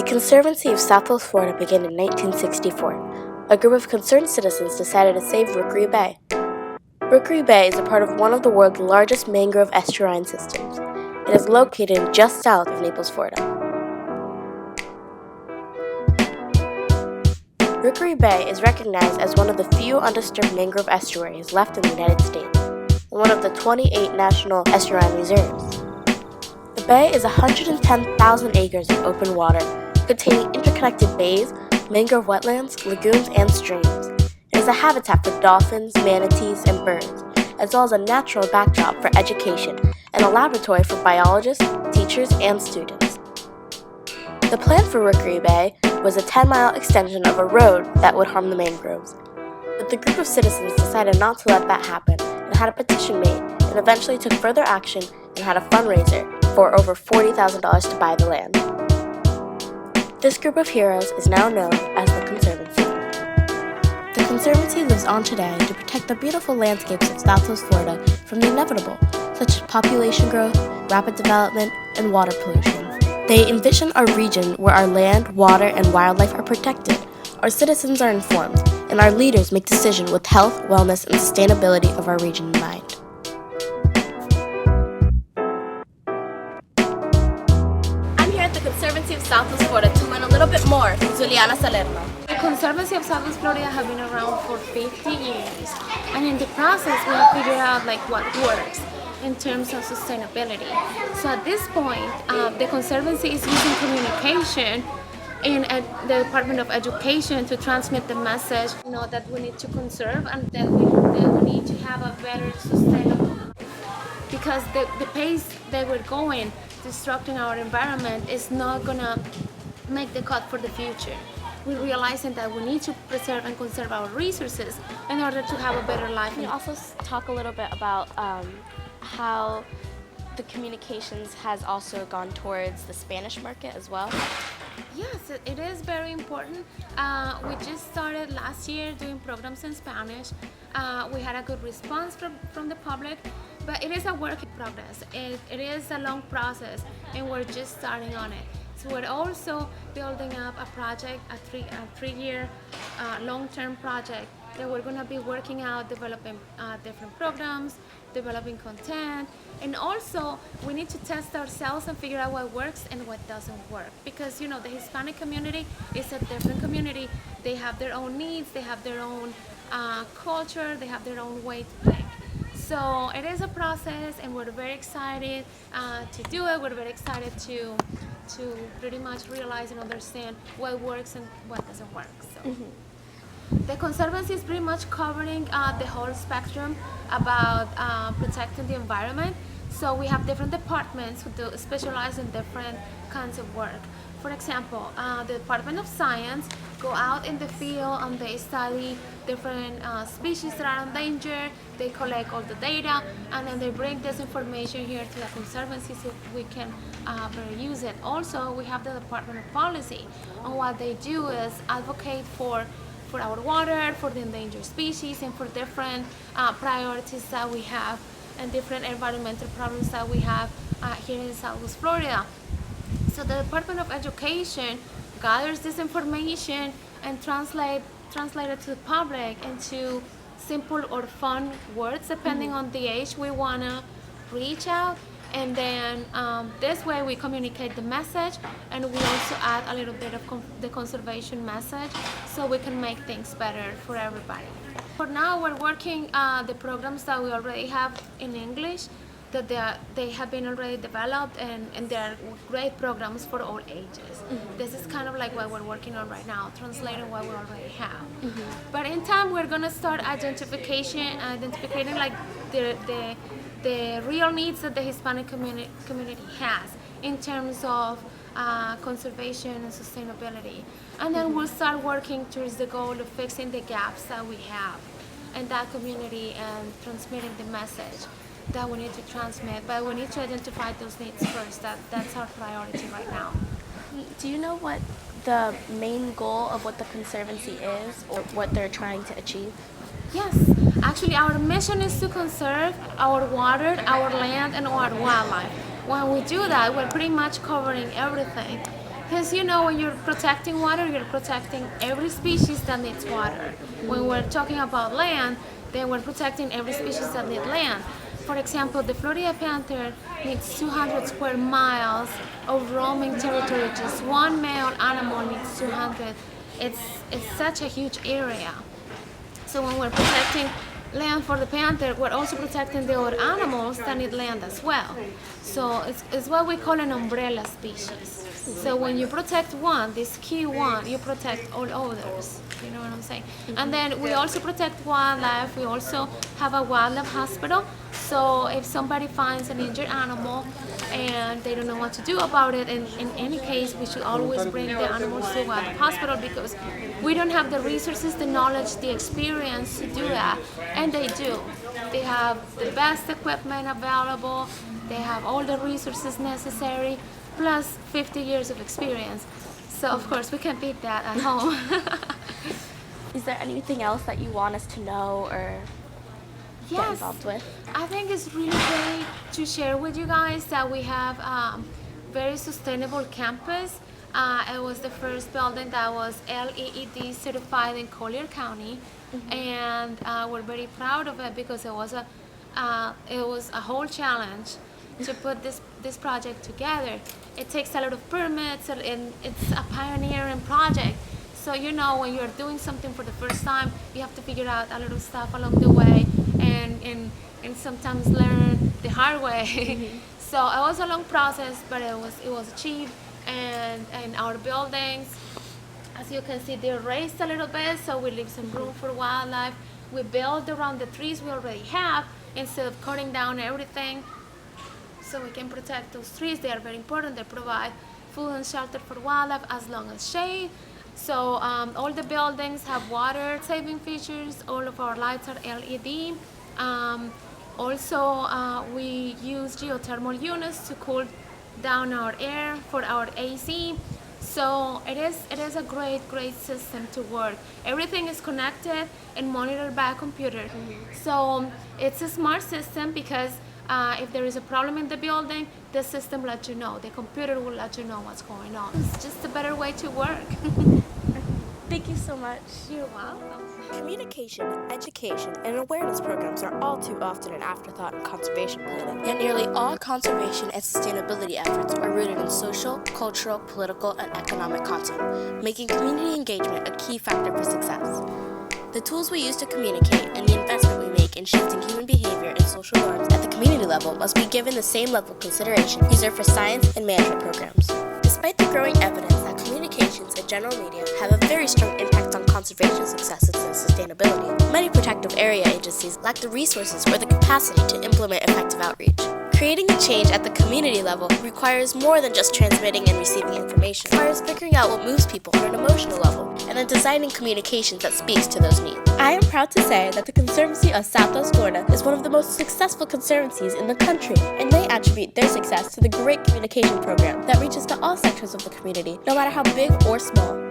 Conservancy of Southwest Florida began in 1964. A group of concerned citizens decided to save Rookery Bay. Rookery Bay is a part of one of the world's largest mangrove estuarine systems. It is located just south of Naples, Florida. Rookery Bay is recognized as one of the few undisturbed mangrove estuaries left in the United States, and one of the 28 national estuarine reserves. The bay is 110,000 acres of open water, containing interconnected bays, mangrove wetlands, lagoons, and streams. It is a habitat for dolphins, manatees, and birds, as well as a natural backdrop for education and a laboratory for biologists, teachers, and students. The plan for Rookery Bay was a 10-mile extension of a road that would harm the mangroves. But the group of citizens decided not to let that happen and had a petition made, and eventually took further action and had a fundraiser for over $40,000 to buy the land. This group of heroes is now known as the Conservancy. The Conservancy lives on today to protect the beautiful landscapes of Southwest Florida from the inevitable, such as population growth, rapid development, and water pollution. They envision a region where our land, water, and wildlife are protected, our citizens are informed, and our leaders make decisions with health, wellness, and sustainability of our region in mind. I'm here at the Conservancy of Southwest Florida to learn a little bit more from Juliana Salerno. The Conservancy of Southwest Florida have been around for 50 years, and in the process we have figured out what works in terms of sustainability. So at this point, the Conservancy is using communication in the Department of Education to transmit the message, that we need to conserve and that we need to have a better sustainable life. Because the pace that we're going, destructing our environment, is not gonna make the cut for the future. We're realizing that we need to preserve and conserve our resources in order to have a better life. Can you also talk a little bit about how the communications has also gone towards the Spanish market as well? Yes, it is very important. We just started last year doing programs in Spanish. We had a good response from the public, but it is a work in progress. It is a long process, and we're just starting on it. So we're also building up a project, a three-year long-term project that we're going to be working out, developing different programs, developing content, and also we need to test ourselves and figure out what works and what doesn't work, because the Hispanic community is a different community. They have their own needs, they have their own culture, they have their own way to think. So it is a process, and we're very excited to do it. We're very excited to pretty much realize and understand what works and what doesn't work. So. Mm-hmm. The Conservancy is pretty much covering the whole spectrum about protecting the environment. So we have different departments who specialize in different kinds of work. For example, the Department of Science go out in the field and they study different species that are endangered. They collect all the data, and then they bring this information here to the Conservancy so we can better use it. Also, we have the Department of Policy, and what they do is advocate for our water, for the endangered species, and for different priorities that we have and different environmental problems that we have here in Southwest Florida. So the Department of Education gathers this information and translate it to the public into simple or fun words, depending on the age we want to reach out. And then this way we communicate the message, and we also add a little bit of the conservation message so we can make things better for everybody. For now, we're working the programs that we already have in English, that they have been already developed, and they're great programs for all ages. Mm-hmm. This is kind of like what we're working on right now, translating what we already have. Mm-hmm. But in time, we're going to start identifying like the real needs that the Hispanic community has in terms of conservation and sustainability. And then we'll start working towards the goal of fixing the gaps that we have in that community and transmitting the message that we need to transmit. But we need to identify those needs first. That's our priority right now. Do you know what the main goal of what the Conservancy is, or what they're trying to achieve? Yes, actually our mission is to conserve our water, our land, and our wildlife. When we do that, we're pretty much covering everything. Because when you're protecting water, you're protecting every species that needs water. When we're talking about land, then we're protecting every species that needs land. For example, the Florida panther needs 200 square miles of roaming territory. Just one male animal needs 200. It's such a huge area. So when we're protecting land for the panther, we're also protecting the other animals that need land as well. So it's what we call an umbrella species. So when you protect one, this key one, you protect all others. You know what I'm saying? And then we also protect wildlife. We also have a wildlife hospital. So if somebody finds an injured animal and they don't know what to do about it, in any case, we should always bring the animals to a wildlife hospital because we don't have the resources, the knowledge, the experience to do that. And they do. They have the best equipment available. They have all the resources necessary, plus 50 years of experience. So of course we can beat that at home. Is there anything else that you want us to know or get involved with? I think it's really great to share with you guys that we have very sustainable campus. It was the first building that was LEED certified in Collier County, and we're very proud of it because it was a whole challenge to put this project together. It takes a lot of permits, and it's a pioneering project. So when you're doing something for the first time, you have to figure out a lot of stuff along the way, and sometimes learn the hard way. So it was a long process, but it was achieved. And our buildings, as you can see, they're raised a little bit, so we leave some room for wildlife. We build around the trees we already have instead of cutting down everything, so we can protect those trees. They are very important. They provide food and shelter for wildlife as long as shade. So all the buildings have water saving features. All of our lights are LED. Also, we use geothermal units to cool down our air for our AC. So it is a great system to work. Everything is connected and monitored by a computer. So it's a smart system because if there is a problem in the building, the system lets you know. The computer will let you know what's going on. It's just a better way to work. Thank you so much. You're welcome. Communication, education, and awareness programs are all too often an afterthought in conservation planning. Yet nearly all conservation and sustainability efforts are rooted in social, cultural, political, and economic content, making community engagement a key factor for success. The tools we use to communicate and the investment we make in shifting human behavior and social norms at the community level must be given the same level of consideration reserved for science and management programs. Despite the growing evidence that communications and general media have a very strong impact on conservation successes and sustainability, many protective area agencies lack the resources or the capacity to implement effective outreach. Creating a change at the community level requires more than just transmitting and receiving information. It requires figuring out what moves people on an emotional level, and then designing communications that speaks to those needs. I am proud to say that the Conservancy of Southwest Florida is one of the most successful conservancies in the country, and they attribute their success to the great communication program that reaches to all sectors of the community, no matter how big or small.